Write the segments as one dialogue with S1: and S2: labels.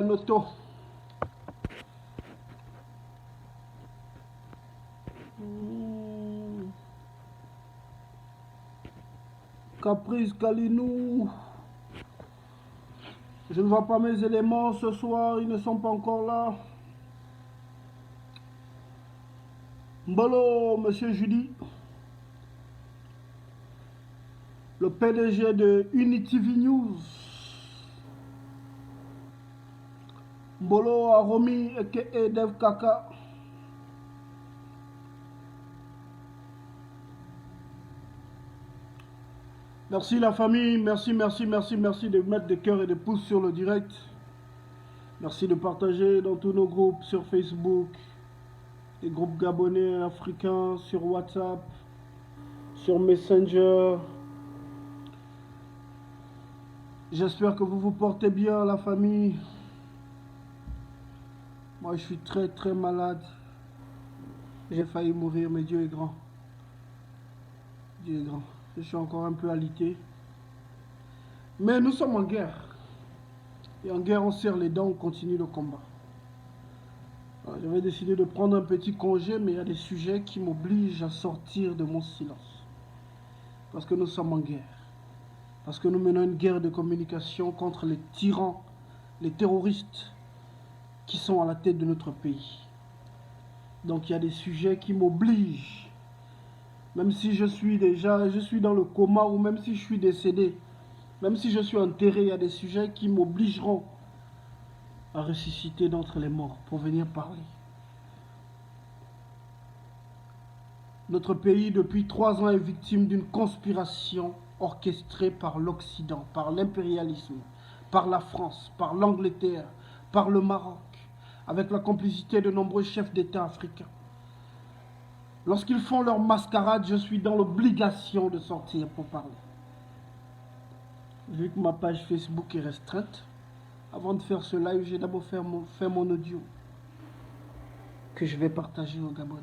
S1: Noto. Caprice Kalinou. Je ne vois pas mes éléments ce soir, ils ne sont pas encore là. Mbolo, monsieur Judy. Le PDG de Unity V News. Mbolo Aromi et Dev Kaka. Merci la famille, merci de mettre des cœurs et des pouces sur le direct. Merci de partager dans tous nos groupes sur Facebook, les groupes gabonais, africains, sur WhatsApp, sur Messenger. J'espère que vous vous portez bien la famille. Moi je suis très malade. J'ai failli mourir mais Dieu est grand. Dieu est grand. Je suis encore un peu alité. Mais nous sommes en guerre. Et en guerre, on serre les dents, on continue le combat. J'avais décidé de prendre un petit congé, mais il y a des sujets qui m'obligent à sortir de mon silence. Parce que nous sommes en guerre. Parce que nous menons une guerre de communication contre les tyrans, les terroristes qui sont à la tête de notre pays. Donc il y a des sujets qui m'obligent. Même si je suis dans le coma ou même si je suis décédé, même si je suis enterré, il y a des sujets qui m'obligeront à ressusciter d'entre les morts pour venir parler. Notre pays, depuis 3 ans, est victime d'une conspiration orchestrée par l'Occident, par l'impérialisme, par la France, par l'Angleterre, par le Maroc, avec la complicité de nombreux chefs d'État africains. Lorsqu'ils font leur mascarade, je suis dans l'obligation de sortir pour parler. Vu que ma page Facebook est restreinte, avant de faire ce live, j'ai d'abord fait mon audio que je vais partager aux Gabonais.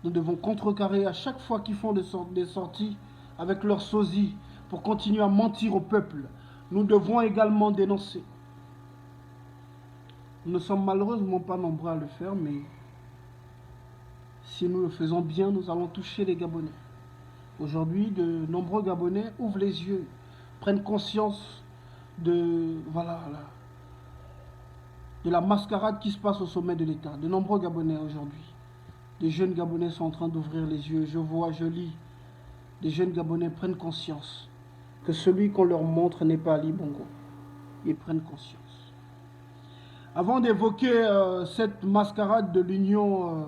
S1: Nous devons contrecarrer à chaque fois qu'ils font des sorties avec leur sosie pour continuer à mentir au peuple. Nous devons également dénoncer. Nous ne sommes malheureusement pas nombreux à le faire, mais si nous le faisons bien, nous allons toucher les Gabonais. Aujourd'hui, de nombreux Gabonais ouvrent les yeux, prennent conscience de la mascarade qui se passe au sommet de l'État. De nombreux Gabonais aujourd'hui. Des jeunes Gabonais sont en train d'ouvrir les yeux. Je vois, je lis. Des jeunes Gabonais prennent conscience que celui qu'on leur montre n'est pas Ali Bongo. Ils prennent conscience. Avant d'évoquer cette mascarade de l'Union,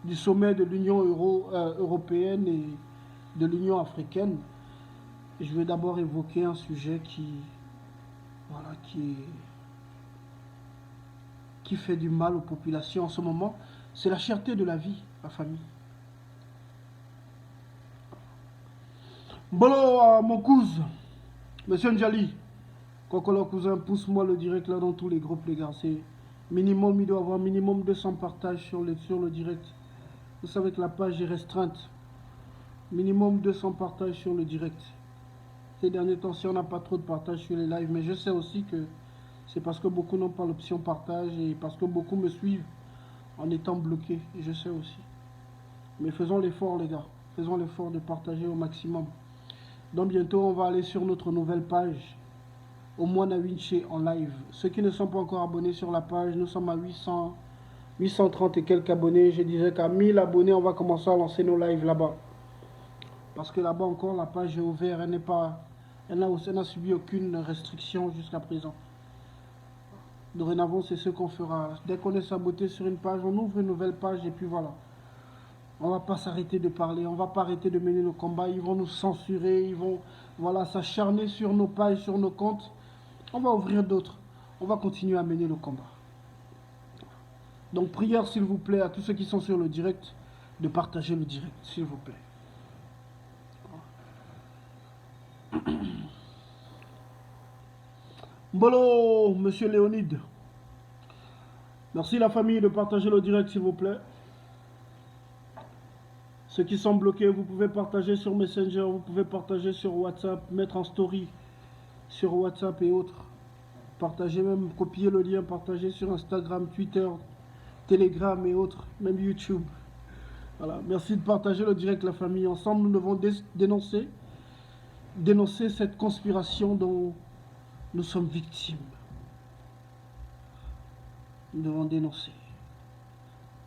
S1: du sommet de l'Union européenne et de l'Union africaine, je vais d'abord évoquer un sujet qui fait du mal aux populations en ce moment. C'est la cherté de la vie, la famille. Bolo, mon cousin, monsieur Ndjali, Kokolo cousin, pousse-moi le direct là dans tous les groupes, les gars. C'est minimum, il doit y avoir minimum 200 partages sur le direct. Vous savez que la page est restreinte. Minimum 200 partages sur le direct. Ces derniers temps, si on n'a pas trop de partages sur les lives, mais je sais aussi que c'est parce que beaucoup n'ont pas l'option partage et parce que beaucoup me suivent en étant bloqués. Et je sais aussi. Mais faisons l'effort, les gars. Faisons l'effort de partager au maximum. Donc bientôt, on va aller sur notre nouvelle page. Au Moine Winché en live. Ceux qui ne sont pas encore abonnés sur la page, nous sommes à 830 et quelques abonnés. Je disais qu'à 1000 abonnés, on va commencer à lancer nos lives là-bas. Parce que là-bas encore, la page est ouverte. Elle n'a subi aucune restriction jusqu'à présent. Dorénavant, c'est ce qu'on fera. Dès qu'on est saboté sur une page, on ouvre une nouvelle page et puis voilà. On ne va pas s'arrêter de parler, on ne va pas arrêter de mener nos combats. Ils vont nous censurer, ils vont s'acharner sur nos pages, sur nos comptes. On va ouvrir d'autres. On va continuer à mener le combat. Donc prière s'il vous plaît à tous ceux qui sont sur le direct de partager le direct, s'il vous plaît. Mbolo, monsieur Léonide. Merci la famille de partager le direct, s'il vous plaît. Ceux qui sont bloqués, vous pouvez partager sur Messenger, vous pouvez partager sur WhatsApp, mettre en story sur WhatsApp et autres. Partagez même, copiez le lien, partagez sur Instagram, Twitter, Telegram et autres, même YouTube. Voilà, merci de partager le direct, la famille. Ensemble, nous devons dénoncer cette conspiration dont nous sommes victimes. Nous devons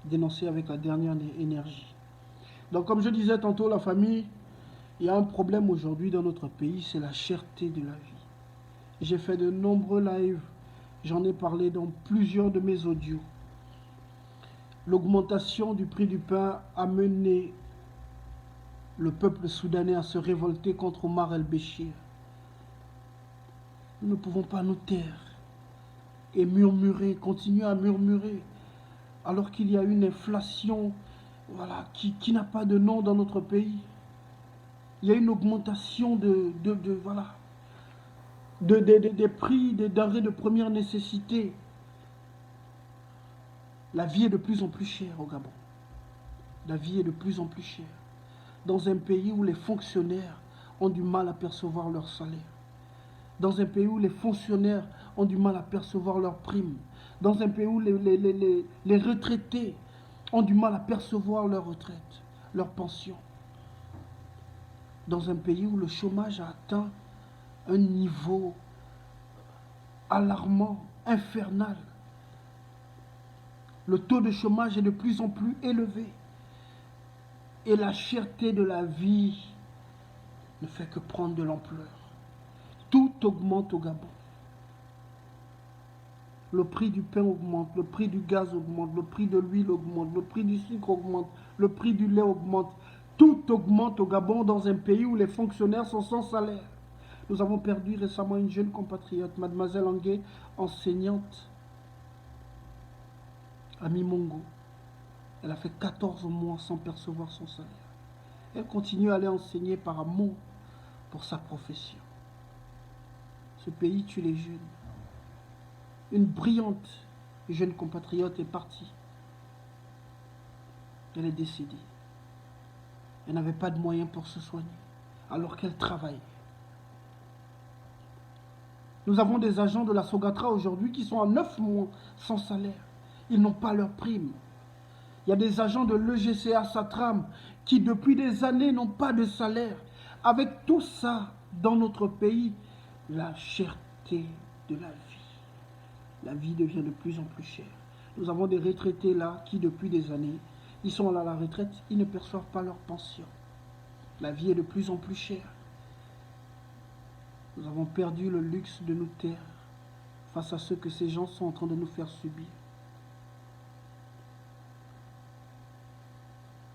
S1: dénoncer avec la dernière énergie. Donc, comme je disais tantôt, la famille, il y a un problème aujourd'hui dans notre pays, c'est la cherté de la vie. J'ai fait de nombreux lives, j'en ai parlé dans plusieurs de mes audios. L'augmentation du prix du pain a mené le peuple soudanais à se révolter contre Omar el-Béchir. Nous ne pouvons pas nous taire et murmurer, continuer à murmurer, alors qu'il y a une inflation qui n'a pas de nom dans notre pays. Il y a une augmentation des prix des denrées de première nécessité. La vie est de plus en plus chère au Gabon. La vie est de plus en plus chère. Dans un pays où les fonctionnaires ont du mal à percevoir leur salaire. Dans un pays où les fonctionnaires ont du mal à percevoir leurs primes. Dans un pays où les retraités ont du mal à percevoir leur retraite, leur pension. Dans un pays où le chômage a atteint un niveau alarmant, infernal. Le taux de chômage est de plus en plus élevé. Et la cherté de la vie ne fait que prendre de l'ampleur. Tout augmente au Gabon. Le prix du pain augmente, le prix du gaz augmente, le prix de l'huile augmente, le prix du sucre augmente, le prix du lait augmente. Tout augmente au Gabon dans un pays où les fonctionnaires sont sans salaire. Nous avons perdu récemment une jeune compatriote, Mademoiselle Anguet, enseignante à Mimongo. Elle a fait 14 mois sans percevoir son salaire. Elle continue à aller enseigner par amour pour sa profession. Ce pays tue les jeunes. Une brillante jeune compatriote est partie. Elle est décédée. Elle n'avait pas de moyens pour se soigner, alors qu'elle travaille. Nous avons des agents de la Sogatra aujourd'hui qui sont à 9 mois sans salaire. Ils n'ont pas leur prime. Il y a des agents de l'EGCA Satram qui depuis des années n'ont pas de salaire. Avec tout ça dans notre pays, la cherté de la vie. La vie devient de plus en plus chère. Nous avons des retraités là qui depuis des années, ils sont là à la retraite, ils ne perçoivent pas leur pension. La vie est de plus en plus chère. Nous avons perdu le luxe de nous taire face à ce que ces gens sont en train de nous faire subir.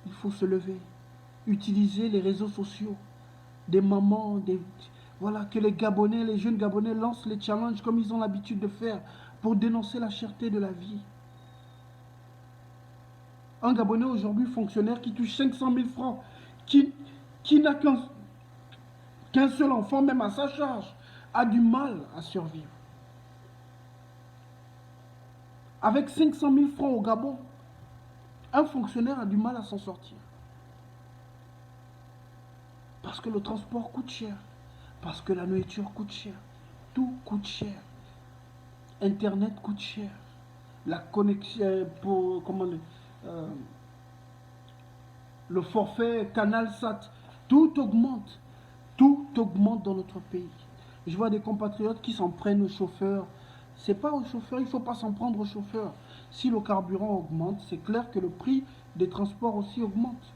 S1: Il faut se lever, utiliser les réseaux sociaux, des mamans, que les Gabonais, les jeunes Gabonais lancent les challenges comme ils ont l'habitude de faire pour dénoncer la cherté de la vie. Un Gabonais aujourd'hui fonctionnaire qui touche 500 000 francs, qui n'a qu'un seul enfant, même à sa charge, a du mal à survivre. Avec 500 000 francs au Gabon, un fonctionnaire a du mal à s'en sortir. Parce que le transport coûte cher, parce que la nourriture coûte cher, tout coûte cher. Internet coûte cher, la connexion pour le forfait Canal Sat, tout augmente dans notre pays. Je vois des compatriotes qui s'en prennent aux chauffeurs. C'est pas aux chauffeurs, il ne faut pas s'en prendre aux chauffeurs. Si le carburant augmente, c'est clair que le prix des transports aussi augmente.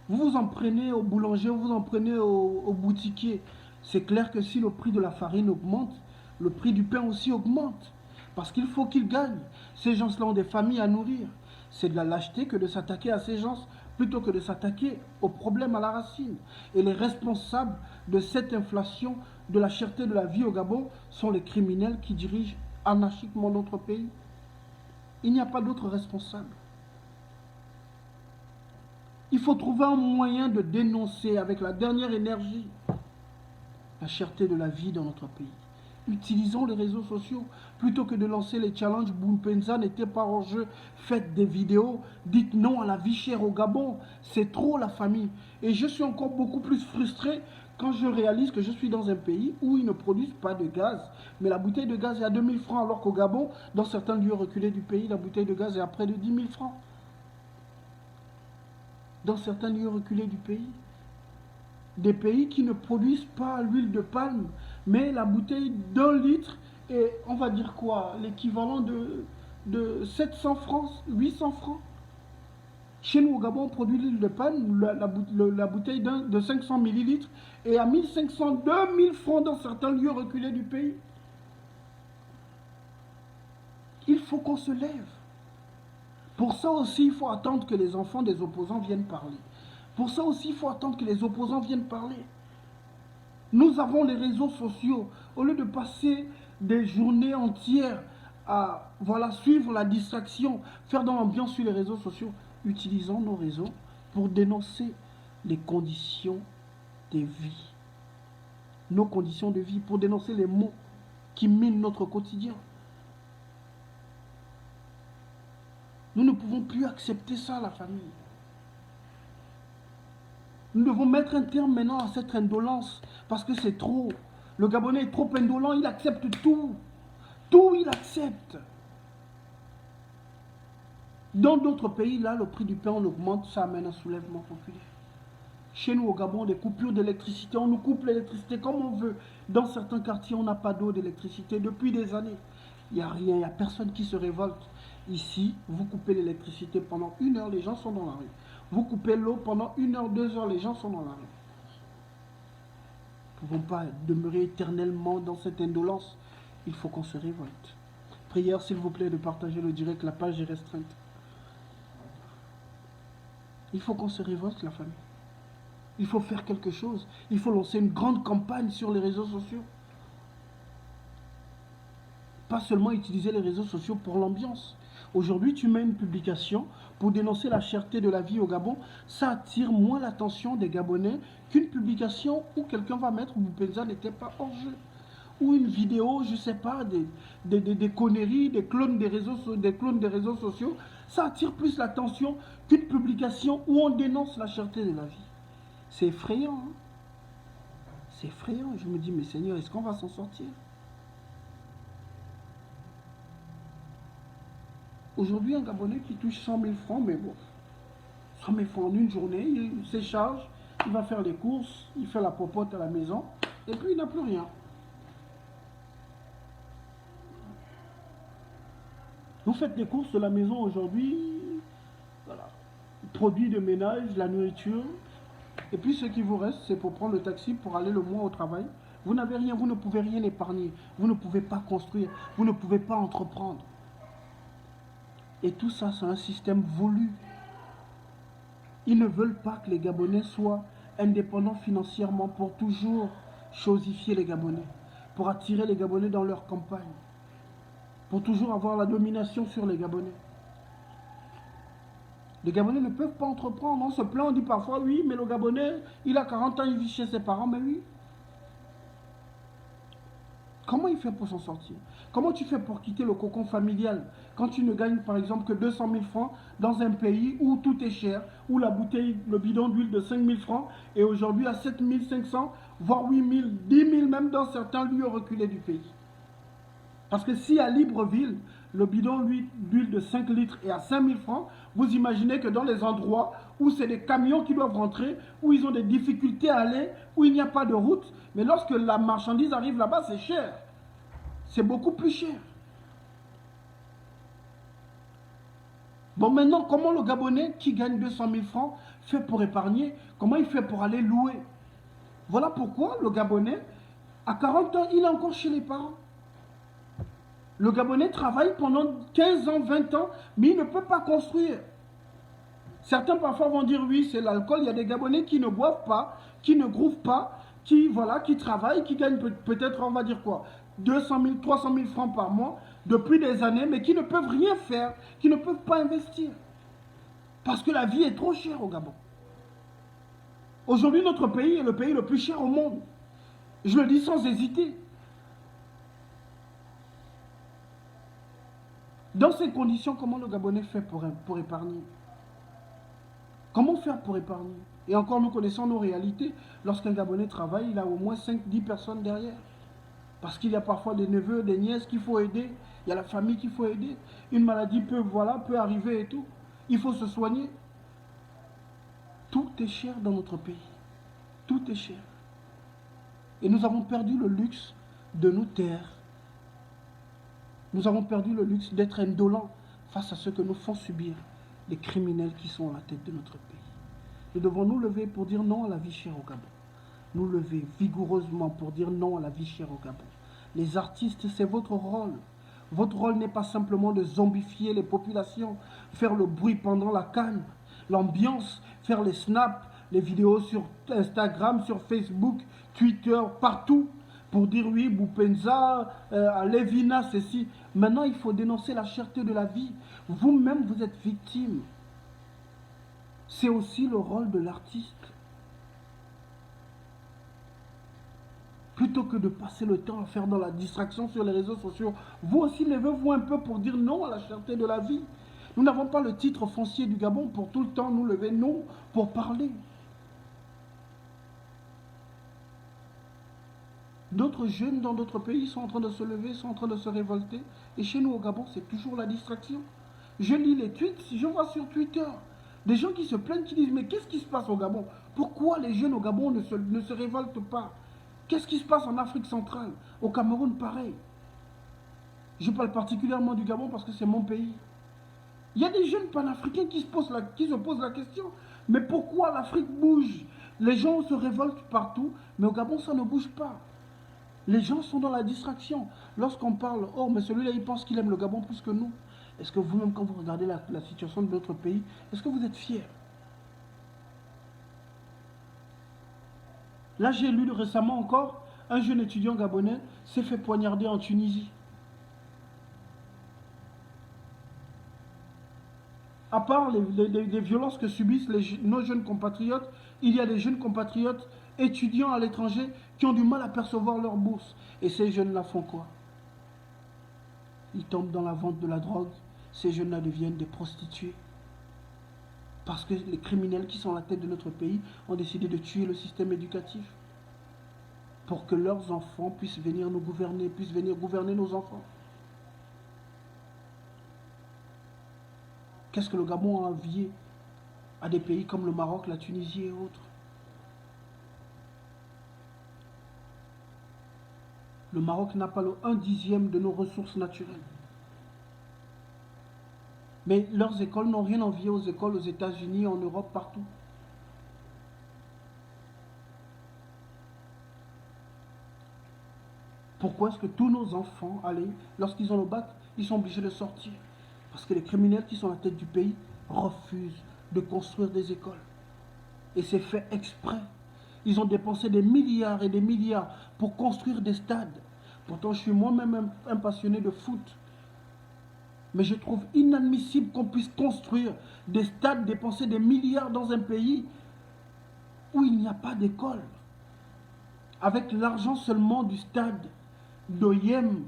S1: Vous vous en prenez au boulanger, vous vous en prenez au boutiquier. C'est clair que si le prix de la farine augmente, le prix du pain aussi augmente. Parce qu'il faut qu'ils gagnent. Ces gens-là ont des familles à nourrir. C'est de la lâcheté que de s'attaquer à ces gens plutôt que de s'attaquer aux problèmes à la racine. Et les responsables de cette inflation, de la cherté de la vie au Gabon, sont les criminels qui dirigent anarchiquement notre pays. Il n'y a pas d'autres responsables. Il faut trouver un moyen de dénoncer avec la dernière énergie la cherté de la vie dans notre pays. Utilisons les réseaux sociaux plutôt que de lancer les challenges. Boumpenza n'était pas en jeu. Faites des vidéos. Dites non à la vie chère au Gabon. C'est trop la famille. Et je suis encore beaucoup plus frustré quand je réalise que je suis dans un pays où ils ne produisent pas de gaz, mais la bouteille de gaz est à 2000 francs, alors qu'au Gabon, dans certains lieux reculés du pays, la bouteille de gaz est à près de 10 000 francs. Dans certains lieux reculés du pays. Des pays qui ne produisent pas l'huile de palme, mais la bouteille d'1 litre est, on va dire quoi, l'équivalent de 700 francs, 800 francs. Chez nous au Gabon, on produit l'huile de palme, la bouteille de 500 millilitres est à 1500, 2000 francs dans certains lieux reculés du pays. Il faut qu'on se lève. Pour ça aussi, il faut attendre que les enfants des opposants viennent parler. Pour ça aussi, il faut attendre que les opposants viennent parler. Nous avons les réseaux sociaux. Au lieu de passer des journées entières à suivre la distraction, faire dans l'ambiance sur les réseaux sociaux, utilisons nos réseaux pour dénoncer les conditions de vie. Nos conditions de vie, pour dénoncer les maux qui minent notre quotidien. Nous ne pouvons plus accepter ça, la famille. Nous devons mettre un terme maintenant à cette indolence, parce que c'est trop. Le Gabonais est trop indolent, il accepte tout. Tout, il accepte. Dans d'autres pays, là, le prix du pain, on augmente, ça amène un soulèvement populaire. Chez nous, au Gabon, des coupures d'électricité, on nous coupe l'électricité comme on veut. Dans certains quartiers, on n'a pas d'eau, d'électricité depuis des années. Il n'y a rien, il n'y a personne qui se révolte. Ici, vous coupez l'électricité pendant 1 heure, les gens sont dans la rue. Vous coupez l'eau pendant 1 heure, 2 heures, les gens sont dans la rue. Nous ne pouvons pas demeurer éternellement dans cette indolence. Il faut qu'on se révolte. Prière, s'il vous plaît, de partager le direct, la page est restreinte. Il faut qu'on se révolte, la famille. Il faut faire quelque chose. Il faut lancer une grande campagne sur les réseaux sociaux. Pas seulement utiliser les réseaux sociaux pour l'ambiance. Aujourd'hui, tu mets une publication pour dénoncer la cherté de la vie au Gabon. Ça attire moins l'attention des Gabonais qu'une publication où quelqu'un va mettre Boupenza n'était pas hors jeu. Ou une vidéo, je ne sais pas, des conneries, des clones des réseaux sociaux. Ça attire plus l'attention qu'une publication où on dénonce la cherté de la vie. C'est effrayant. Hein? C'est effrayant. Je me dis, mais Seigneur, est-ce qu'on va s'en sortir? Aujourd'hui, un Gabonais qui touche 100 000 francs, mais bon, 100 000 francs en une journée, il s'écharge, il va faire les courses, il fait la popote à la maison, et puis il n'a plus rien. Vous faites les courses de la maison aujourd'hui, voilà, produits de ménage, la nourriture, et puis ce qui vous reste, c'est pour prendre le taxi pour aller le mois au travail. Vous n'avez rien, vous ne pouvez rien épargner, vous ne pouvez pas construire, vous ne pouvez pas entreprendre. Et tout ça, c'est un système voulu. Ils ne veulent pas que les Gabonais soient indépendants financièrement pour toujours chosifier les Gabonais, pour attirer les Gabonais dans leur campagne, pour toujours avoir la domination sur les Gabonais. Les Gabonais ne peuvent pas entreprendre. On se plaint, on dit parfois, oui, mais le Gabonais, il a 40 ans, il vit chez ses parents, mais oui. Comment il fait pour s'en sortir? Comment tu fais pour quitter le cocon familial quand tu ne gagnes par exemple que 200 000 francs dans un pays où tout est cher, où la bouteille, le bidon d'huile de 5 000 francs est aujourd'hui à 7 500, voire 8 000, 10 000 même dans certains lieux reculés du pays. Parce que si à Libreville, le bidon d'huile de 5 litres est à 5 000 francs, vous imaginez que dans les endroits où c'est des camions qui doivent rentrer, où ils ont des difficultés à aller, où il n'y a pas de route, mais lorsque la marchandise arrive là-bas, c'est cher. C'est beaucoup plus cher. Bon, maintenant, comment le Gabonais qui gagne 200 000 francs fait pour épargner? Comment il fait pour aller louer? Voilà pourquoi le Gabonais, à 40 ans, il est encore chez les parents. Le Gabonais travaille pendant 15 ans, 20 ans, mais il ne peut pas construire. Certains parfois vont dire oui, c'est l'alcool. Il y a des Gabonais qui ne boivent pas, qui ne grouvent pas, qui travaillent, qui gagnent peut-être, on va dire quoi, 200 000, 300 000 francs par mois depuis des années, mais qui ne peuvent rien faire, qui ne peuvent pas investir. Parce que la vie est trop chère au Gabon. Aujourd'hui, notre pays est le pays le plus cher au monde. Je le dis sans hésiter. Dans ces conditions, comment le Gabonais fait pour épargner? Comment faire pour épargner? Et encore, nous connaissons nos réalités. Lorsqu'un Gabonais travaille, il a au moins 5-10 personnes derrière. Parce qu'il y a parfois des neveux, des nièces qu'il faut aider. Il y a la famille qu'il faut aider. Une maladie peut arriver et tout. Il faut se soigner. Tout est cher dans notre pays. Tout est cher. Et nous avons perdu le luxe de nous taire. Nous avons perdu le luxe d'être indolents face à ce que nous font subir les criminels qui sont à la tête de notre pays. Nous devons nous lever pour dire non à la vie chère au Gabon. Nous lever vigoureusement pour dire non à la vie chère au Gabon. Les artistes, c'est votre rôle. Votre rôle n'est pas simplement de zombifier les populations, faire le bruit pendant la canne, l'ambiance, faire les snaps, les vidéos sur Instagram, sur Facebook, Twitter, partout, pour dire oui, Boupenza, Levina, ceci. Maintenant, il faut dénoncer la cherté de la vie. Vous-même, vous êtes victime. C'est aussi le rôle de l'artiste. Plutôt que de passer le temps à faire dans la distraction sur les réseaux sociaux, vous aussi levez-vous un peu pour dire non à la cherté de la vie. Nous n'avons pas le titre foncier du Gabon pour tout le temps nous lever, non, pour parler. D'autres jeunes dans d'autres pays sont en train de se lever, sont en train de se révolter. Et chez nous au Gabon, c'est toujours la distraction. Je lis les tweets, je vois sur Twitter des gens qui se plaignent, qui disent mais qu'est-ce qui se passe au Gabon? Pourquoi les jeunes au Gabon ne se révoltent pas? Qu'est-ce qui se passe en Afrique centrale? Au Cameroun, pareil. Je parle particulièrement du Gabon parce que c'est mon pays. Il y a des jeunes panafricains qui se posent la question. Mais pourquoi l'Afrique bouge? Les gens se révoltent partout, mais au Gabon, ça ne bouge pas. Les gens sont dans la distraction. Lorsqu'on parle, oh, mais celui-là, il pense qu'il aime le Gabon plus que nous. Est-ce que vous-même, quand vous regardez la situation de notre pays, est-ce que vous êtes fiers? Là, j'ai lu récemment encore, un jeune étudiant gabonais s'est fait poignarder en Tunisie. À part les violences que subissent nos jeunes compatriotes, il y a des jeunes compatriotes étudiants à l'étranger qui ont du mal à percevoir leur bourse. Et ces jeunes-là font quoi? Ils tombent dans la vente de la drogue. Ces jeunes-là deviennent des prostituées. Parce que les criminels qui sont à la tête de notre pays ont décidé de tuer le système éducatif. Pour que leurs enfants puissent venir nous gouverner, puissent venir gouverner nos enfants. Qu'est-ce que le Gabon a envié à des pays comme le Maroc, la Tunisie et autres? Le Maroc n'a pas le 1/10 de nos ressources naturelles. Mais leurs écoles n'ont rien envié aux écoles aux États-Unis, en Europe, partout. Pourquoi est-ce que tous nos enfants, lorsqu'ils ont le bac, ils sont obligés de sortir? Parce que les criminels qui sont à la tête du pays refusent de construire des écoles. Et c'est fait exprès. Ils ont dépensé des milliards et des milliards pour construire des stades. Pourtant, je suis moi-même un passionné de foot. Mais je trouve inadmissible qu'on puisse construire des stades, dépenser des milliards dans un pays où il n'y a pas d'école. Avec l'argent seulement du stade d'Oyem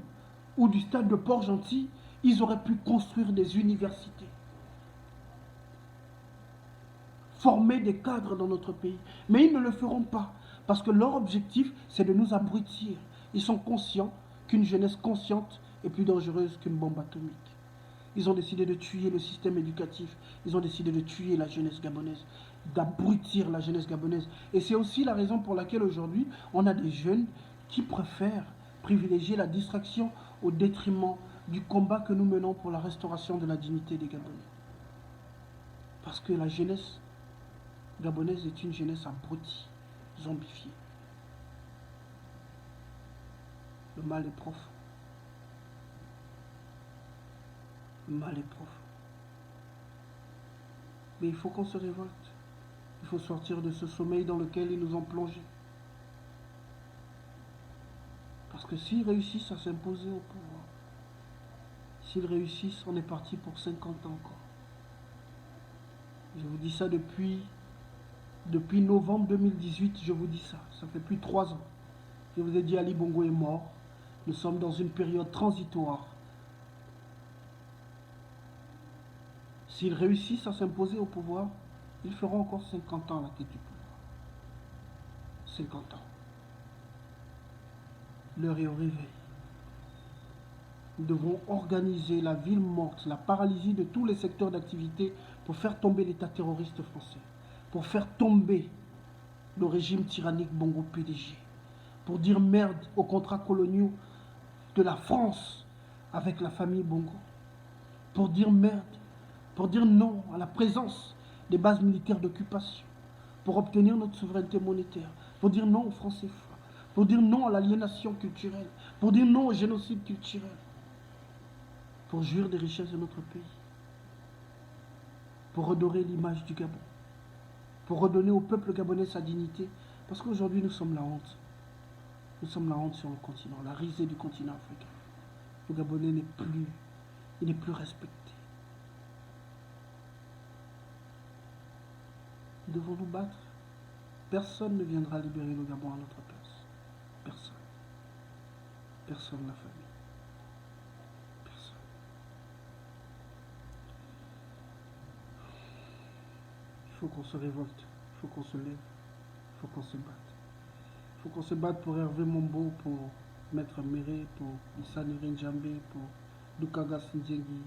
S1: ou du stade de Port-Gentil, ils auraient pu construire des universités. Former des cadres dans notre pays. Mais ils ne le feront pas. Parce que leur objectif, c'est de nous abrutir. Ils sont conscients qu'une jeunesse consciente est plus dangereuse qu'une bombe atomique. Ils ont décidé de tuer le système éducatif. Ils ont décidé de tuer la jeunesse gabonaise, d'abrutir la jeunesse gabonaise. Et c'est aussi la raison pour laquelle aujourd'hui, on a des jeunes qui préfèrent privilégier la distraction au détriment du combat que nous menons pour la restauration de la dignité des Gabonais. Parce que la jeunesse gabonaise est une jeunesse abrutie, zombifiée. Le mal est profond. Le mal est profond. Mais il faut qu'on se révolte. Il faut sortir de ce sommeil dans lequel ils nous ont plongés. Parce que s'ils réussissent à s'imposer au pouvoir, s'ils réussissent, on est parti pour 50 ans encore. Je vous dis ça depuis novembre 2018, je vous dis ça. Ça fait plus de 3 ans. Je vous ai dit Ali Bongo est mort. Nous sommes dans une période transitoire. S'ils réussissent à s'imposer au pouvoir, ils feront encore 50 ans à la tête du peuple. 50 ans. L'heure est au réveil. Nous devons organiser la ville morte, la paralysie de tous les secteurs d'activité pour faire tomber l'État terroriste français, pour faire tomber le régime tyrannique Bongo PDG, pour dire merde aux contrats coloniaux de la France avec la famille Bongo, pour dire merde, pour dire non à la présence des bases militaires d'occupation, pour obtenir notre souveraineté monétaire, pour dire non aux francs CFA, pour dire non à l'aliénation culturelle, pour dire non au génocide culturel, pour jouir des richesses de notre pays, pour redorer l'image du Gabon, pour redonner au peuple gabonais sa dignité, parce qu'aujourd'hui nous sommes la honte. Nous sommes la honte sur le continent, la risée du continent africain. Le Gabonais n'est plus respecté. Nous devons nous battre. Personne ne viendra libérer le Gabon à notre place. Personne. Personne, la famille. Personne. Il faut qu'on se révolte. Il faut qu'on se lève. Il faut qu'on se batte. Il faut qu'on se batte pour Hervé Mombo, pour Maître Méré, pour Issa Njambé, pour Lukaga Sindjegi,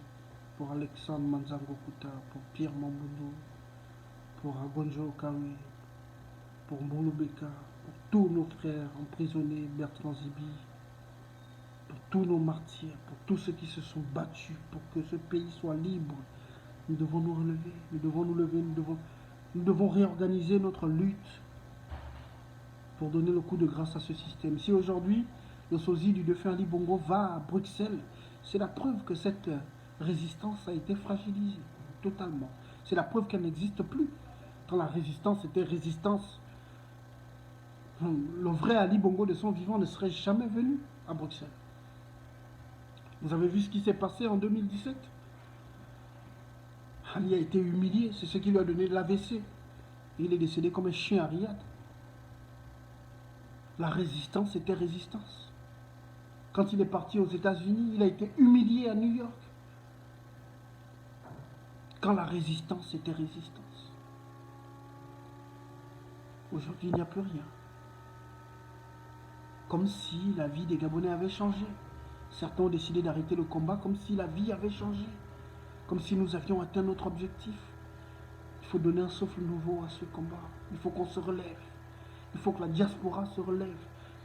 S1: pour Alexandre Manzango Kouta, pour Pierre Mamboudou, pour Agonjo Okawe, pour Mbolo Beka, pour tous nos frères emprisonnés, Bertrand Zibi, pour tous nos martyrs, pour tous ceux qui se sont battus pour que ce pays soit libre. Nous devons nous relever, nous devons nous lever, nous devons réorganiser notre lutte pour donner le coup de grâce à ce système. Si aujourd'hui, le sosie du défunt Ali Bongo va à Bruxelles, c'est la preuve que cette résistance a été fragilisée totalement. C'est la preuve qu'elle n'existe plus. Quand la résistance était résistance, le vrai Ali Bongo de son vivant ne serait jamais venu à Bruxelles. Vous avez vu ce qui s'est passé en 2017? Ali a été humilié, c'est ce qui lui a donné de l'AVC. Il est décédé comme un chien à Riyad. La résistance était résistance. Quand il est parti aux États-Unis, il a été humilié à New York. Quand la résistance était résistance. Aujourd'hui, il n'y a plus rien. Comme si la vie des Gabonais avait changé. Certains ont décidé d'arrêter le combat comme si la vie avait changé. Comme si nous avions atteint notre objectif. Il faut donner un souffle nouveau à ce combat. Il faut qu'on se relève. Il faut que la diaspora se relève.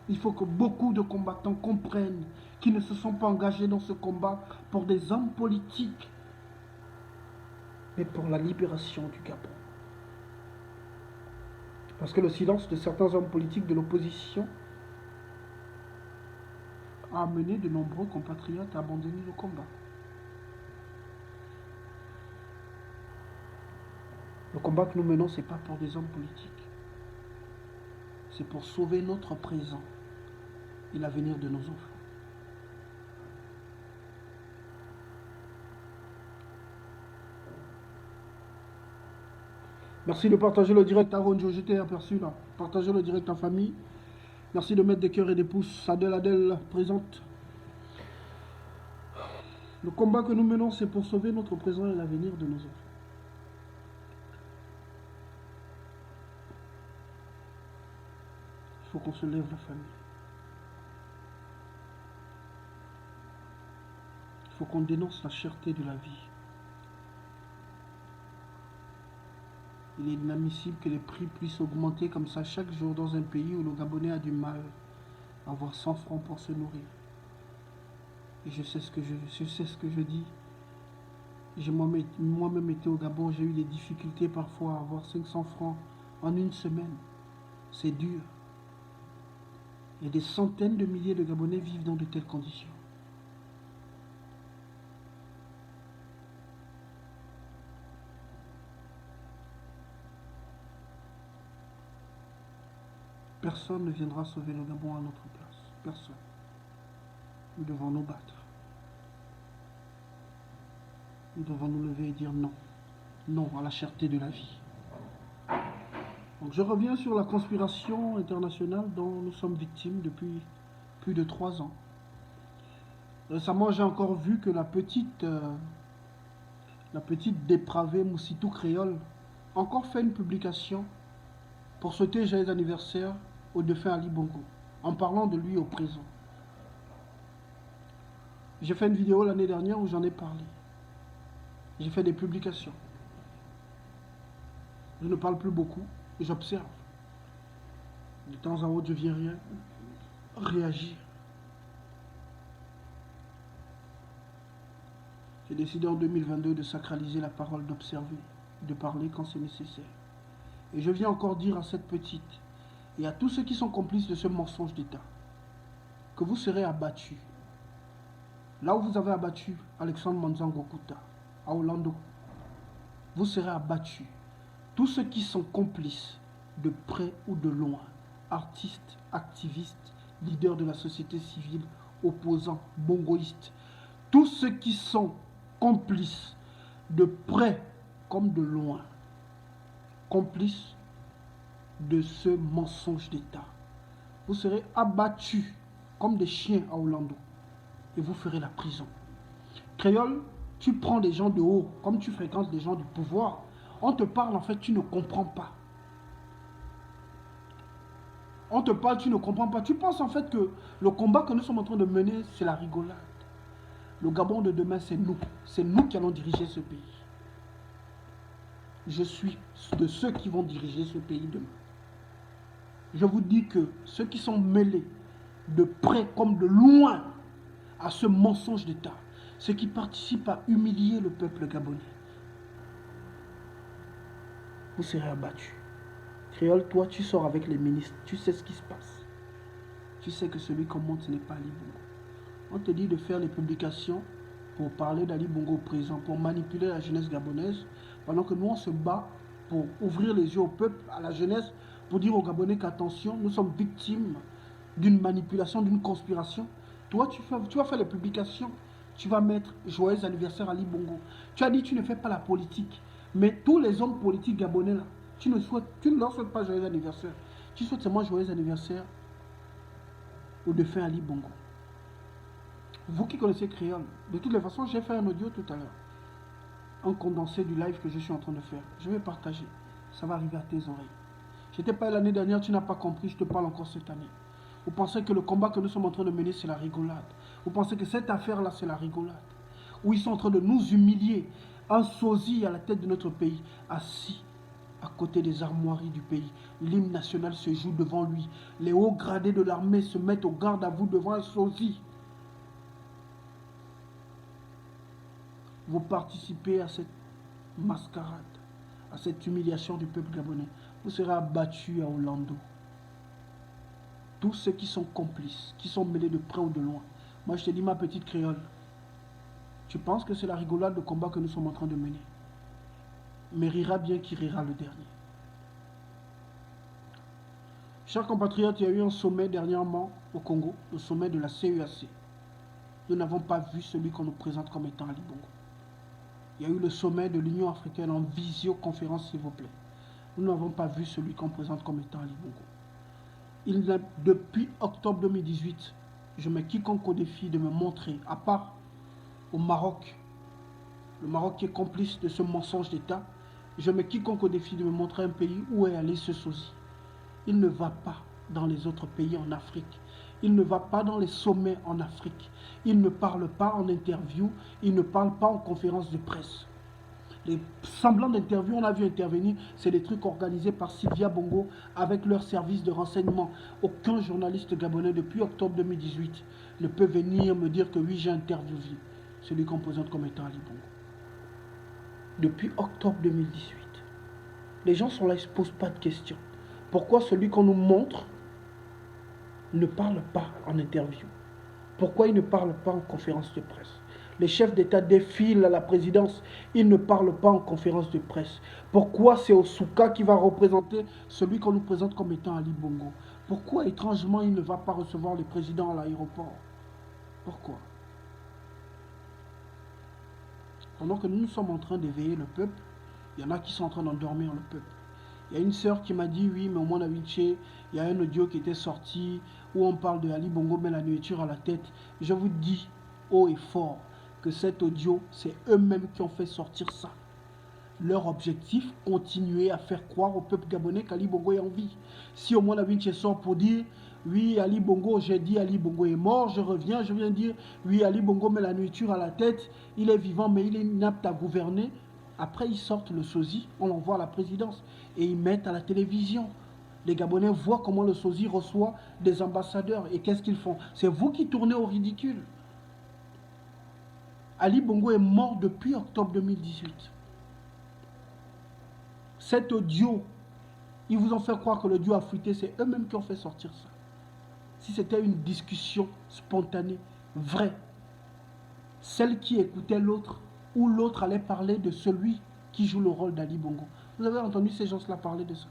S1: Il faut que beaucoup de combattants comprennent qu'ils ne se sont pas engagés dans ce combat pour des hommes politiques, mais pour la libération du Gabon. Parce que le silence de certains hommes politiques de l'opposition a amené de nombreux compatriotes à abandonner le combat. Le combat que nous menons, ce n'est pas pour des hommes politiques. C'est pour sauver notre présent et l'avenir de nos enfants. Merci de partager le direct à Ronjo, j'étais aperçu là. Partagez le direct en famille. Merci de mettre des cœurs et des pouces. Adèle présente. Le combat que nous menons, c'est pour sauver notre présent et l'avenir de nos enfants. Il faut qu'on se lève, la famille. Il faut qu'on dénonce la cherté de la vie. Il est inadmissible que les prix puissent augmenter comme ça chaque jour dans un pays où le Gabonais a du mal à avoir 100 francs pour se nourrir. Et je sais ce que je dis. J'ai moi-même été au Gabon, j'ai eu des difficultés parfois à avoir 500 francs en une semaine. C'est dur. Et des centaines de milliers de Gabonais vivent dans de telles conditions. Personne ne viendra sauver le Gabon à notre place. Personne. Nous devons nous battre. Nous devons nous lever et dire non. Non à la cherté de la vie. Donc je reviens sur la conspiration internationale dont nous sommes victimes depuis plus de 3 ans. Récemment, j'ai encore vu que la petite dépravée Moussitou Créole a encore fait une publication pour souhaiter joyeux anniversaire au défunt Ali Bongo, en parlant de lui au présent. J'ai fait une vidéo l'année dernière où j'en ai parlé. J'ai fait des publications. Je ne parle plus beaucoup, j'observe. De temps en temps, je viens réagir. J'ai décidé en 2022 de sacraliser la parole, d'observer, de parler quand c'est nécessaire. Et je viens encore dire à cette petite et à tous ceux qui sont complices de ce mensonge d'État que vous serez abattus. Là où vous avez abattu Alexandre Manzango Kuta, à Orlando, vous serez abattus. Tous ceux qui sont complices, de près ou de loin, artistes, activistes, leaders de la société civile, opposants, bongoïstes, tous ceux qui sont complices, de près comme de loin, complices de ce mensonge d'État, vous serez abattus comme des chiens à Orlando et vous ferez la prison. Créole, tu prends des gens de haut, comme tu fréquentes des gens du pouvoir, on te parle, en fait, tu ne comprends pas. On te parle, tu ne comprends pas. Tu penses en fait que le combat que nous sommes en train de mener, c'est la rigolade. Le Gabon de demain, c'est nous. C'est nous qui allons diriger ce pays. Je suis de ceux qui vont diriger ce pays demain. Je vous dis que ceux qui sont mêlés de près comme de loin à ce mensonge d'État, ceux qui participent à humilier le peuple gabonais, vous serez abattus. Créole, toi, tu sors avec les ministres, tu sais ce qui se passe. Tu sais que celui qu'on monte, ce n'est pas Ali Bongo. On te dit de faire les publications pour parler d'Ali Bongo au présent, pour manipuler la jeunesse gabonaise, pendant que nous, on se bat pour ouvrir les yeux au peuple, à la jeunesse, pour dire aux Gabonais qu'attention, nous sommes victimes d'une manipulation, d'une conspiration. Toi, tu vas faire les publications, tu vas mettre joyeux anniversaire à Ali Bongo. Tu as dit tu ne fais pas la politique, mais tous les hommes politiques gabonais là, tu ne leur souhaites pas joyeux anniversaire. Tu souhaites seulement joyeux anniversaire au défunt Ali Bongo. Vous qui connaissez Créole, de toutes les façons, j'ai fait un audio tout à l'heure. Un condensé du live que je suis en train de faire. Je vais partager. Ça va arriver à tes oreilles. Je n'étais pas l'année dernière, tu n'as pas compris, je te parle encore cette année. Vous pensez que le combat que nous sommes en train de mener, c'est la rigolade. Vous pensez que cette affaire-là, c'est la rigolade. Où ils sont en train de nous humilier, un sosie à la tête de notre pays, assis à côté des armoiries du pays. L'hymne national se joue devant lui. Les hauts gradés de l'armée se mettent au garde à vous devant un sosie. Vous participez à cette mascarade, à cette humiliation du peuple gabonais. Vous serez abattus à Orlando. Tous ceux qui sont complices, qui sont mêlés de près ou de loin. Moi, je te dis, ma petite créole, tu penses que c'est la rigolade de combat que nous sommes en train de mener? Mais rira bien qui rira le dernier. Chers compatriotes, il y a eu un sommet dernièrement au Congo, le sommet de la CEAC. Nous n'avons pas vu celui qu'on nous présente comme étant Ali Bongo. Il y a eu le sommet de l'Union africaine en visioconférence, s'il vous plaît. Nous n'avons pas vu celui qu'on présente comme étant Ali Bongo. Depuis octobre 2018, je mets quiconque au défi de me montrer, à part au Maroc, le Maroc qui est complice de ce mensonge d'État, je mets quiconque au défi de me montrer un pays où est allé ce sosie. Il ne va pas dans les autres pays en Afrique. Il ne va pas dans les sommets en Afrique. Il ne parle pas en interview. Il ne parle pas en conférence de presse. Les semblants d'interview, on a vu intervenir, c'est des trucs organisés par Sylvia Bongo avec leur service de renseignement. Aucun journaliste gabonais depuis octobre 2018 ne peut venir me dire que oui, j'ai interviewé celui qu'on présente comme étant Ali Bongo. Depuis octobre 2018. Les gens sont là, ils ne se posent pas de questions. Pourquoi celui qu'on nous montre ne parle pas en interview? Pourquoi il ne parle pas en conférence de presse? Les chefs d'État défilent à la présidence, ils ne parlent pas en conférence de presse. Pourquoi c'est Osouka qui va représenter celui qu'on nous présente comme étant Ali Bongo? Pourquoi étrangement il ne va pas recevoir le président à l'aéroport? Pourquoi? Pendant que nous sommes en train d'éveiller le peuple, il y en a qui sont en train d'endormir le peuple. Il y a une sœur qui m'a dit, oui, mais au moins il y a un audio qui était sorti où on parle de Ali Bongo, mais la nourriture à la tête. Je vous dis haut et fort que cet audio, c'est eux-mêmes qui ont fait sortir ça. Leur objectif, continuer à faire croire au peuple gabonais qu'Ali Bongo est en vie. Si au moins la Vinci sort pour dire, oui, Ali Bongo, j'ai dit Ali Bongo est mort, je viens dire, oui, Ali Bongo met la nourriture à la tête, il est vivant, mais il est inapte à gouverner. Après, ils sortent le sosie, on l'envoie à la présidence et ils mettent à la télévision. Les Gabonais voient comment le sosie reçoit des ambassadeurs. Et qu'est-ce qu'ils font? C'est vous qui tournez au ridicule. Ali Bongo est mort depuis octobre 2018. Cet audio, ils vous ont fait croire que l'audio a fuité, c'est eux-mêmes qui ont fait sortir ça. Si c'était une discussion spontanée, vraie, celle qui écoutait l'autre, ou l'autre allait parler de celui qui joue le rôle d'Ali Bongo. Vous avez entendu ces gens-là parler de ça?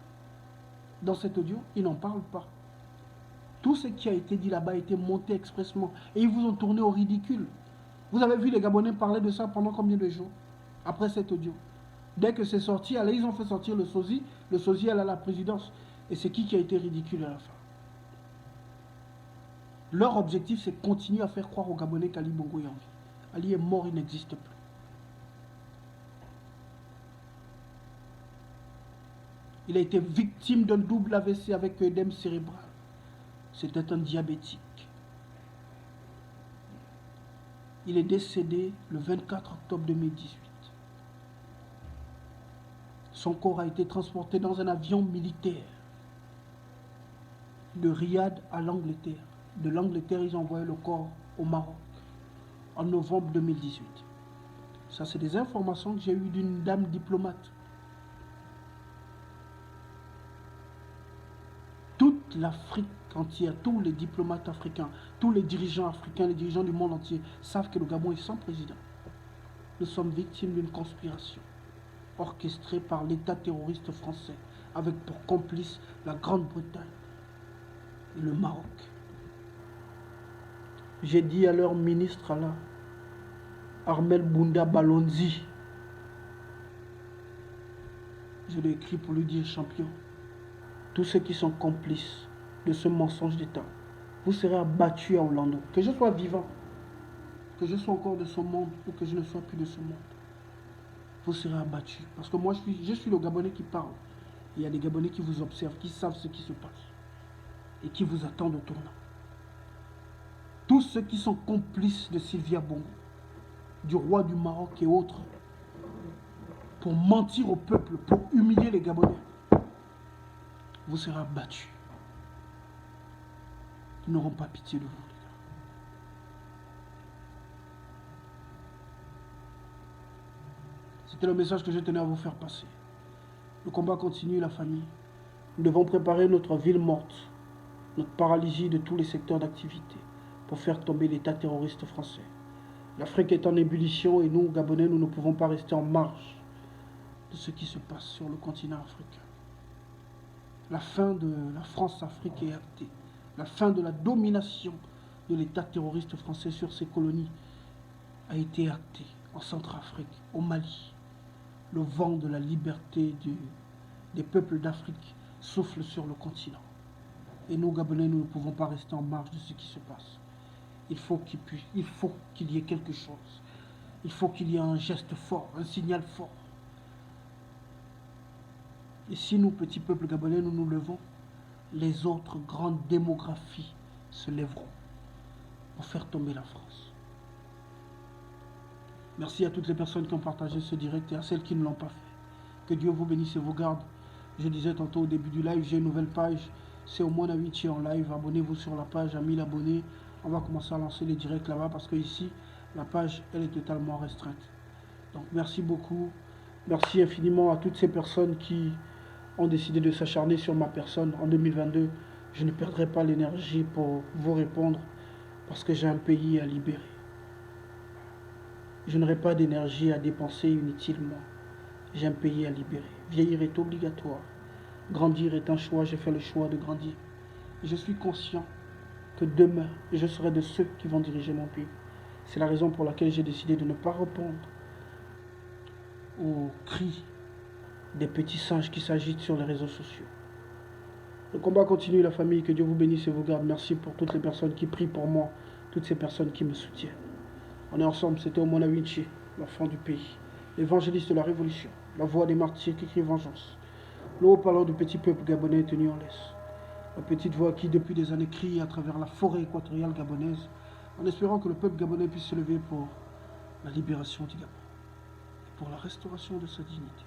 S1: Dans cet audio, ils n'en parlent pas. Tout ce qui a été dit là-bas a été monté expressement. Et ils vous ont tourné au ridicule. Vous avez vu les Gabonais parler de ça pendant combien de jours après cet audio? Dès que c'est sorti, allez, ils ont fait sortir le sosie. Le sosie, elle a la présidence. Et c'est qui a été ridicule à la fin? Leur objectif, c'est de continuer à faire croire aux Gabonais qu'Ali Bongo est en vie. Ali est mort, il n'existe plus. Il a été victime d'un double AVC avec œdème cérébral. C'était un diabétique. Il est décédé le 24 octobre 2018. Son corps a été transporté dans un avion militaire de Riyad à l'Angleterre. De l'Angleterre, ils ont envoyé le corps au Maroc en novembre 2018. Ça, c'est des informations que j'ai eues d'une dame diplomate. Toute l'Afrique entière, tous les diplomates africains, tous les dirigeants africains, les dirigeants du monde entier savent que le Gabon est sans président. Nous sommes victimes d'une conspiration orchestrée par l'État terroriste français avec pour complice la Grande-Bretagne et le Maroc. J'ai dit à leur ministre là, Armel Bounda Balonzi, je l'ai écrit pour lui dire champion, tous ceux qui sont complices de ce mensonge d'État, vous serez abattus à Orlando. Que je sois vivant, que je sois encore de ce monde ou que je ne sois plus de ce monde, vous serez abattus. Parce que moi, je suis le Gabonais qui parle. Il y a des Gabonais qui vous observent, qui savent ce qui se passe et qui vous attendent au tournant. Tous ceux qui sont complices de Sylvia Bongo, du roi du Maroc et autres, pour mentir au peuple, pour humilier les Gabonais, vous serez abattus. Ils n'auront pas pitié de vous, les gars. C'était le message que je tenais à vous faire passer. Le combat continue, la famille. Nous devons préparer notre ville morte, notre paralysie de tous les secteurs d'activité, pour faire tomber l'État terroriste français. L'Afrique est en ébullition et nous, Gabonais, nous ne pouvons pas rester en marge de ce qui se passe sur le continent africain. La fin de la France-Afrique est actée. La fin de la domination de l'État terroriste français sur ses colonies a été actée en Centrafrique, au Mali. Le vent de la liberté des peuples d'Afrique souffle sur le continent. Et nous, Gabonais, nous ne pouvons pas rester en marge de ce qui se passe. Il faut qu'il y ait quelque chose. Il faut qu'il y ait un geste fort, un signal fort. Et si nous, petits peuples gabonais, nous nous levons, les autres grandes démographies se lèveront pour faire tomber la France. Merci à toutes les personnes qui ont partagé ce direct et à celles qui ne l'ont pas fait. Que Dieu vous bénisse et vous garde. Je disais tantôt au début du live, j'ai une nouvelle page. C'est au Mona Vinci en live. Abonnez-vous sur la page à 1000 abonnés. On va commencer à lancer les directs là-bas parce que ici, la page, elle est totalement restreinte. Donc merci beaucoup. Merci infiniment à toutes ces personnes qui ont décidé de s'acharner sur ma personne en 2022. Je ne perdrai pas l'énergie pour vous répondre parce que j'ai un pays à libérer. Je n'aurai pas d'énergie à dépenser inutilement. J'ai un pays à libérer. Vieillir est obligatoire. Grandir est un choix. J'ai fait le choix de grandir. Je suis conscient que demain, je serai de ceux qui vont diriger mon pays. C'est la raison pour laquelle j'ai décidé de ne pas répondre aux cris des petits singes qui s'agitent sur les réseaux sociaux. Le combat continue, la famille. Que Dieu vous bénisse et vous garde. Merci pour toutes les personnes qui prient pour moi, toutes ces personnes qui me soutiennent. On est ensemble, c'était au Mona Vinci, l'enfant du pays. l'évangéliste de la révolution, la voix des martyrs qui crie vengeance, le haut-parleur du petit peuple gabonais tenu en laisse, la petite voix qui depuis des années crie à travers la forêt équatoriale gabonaise, en espérant que le peuple gabonais puisse se lever pour la libération du Gabon, et pour la restauration de sa dignité.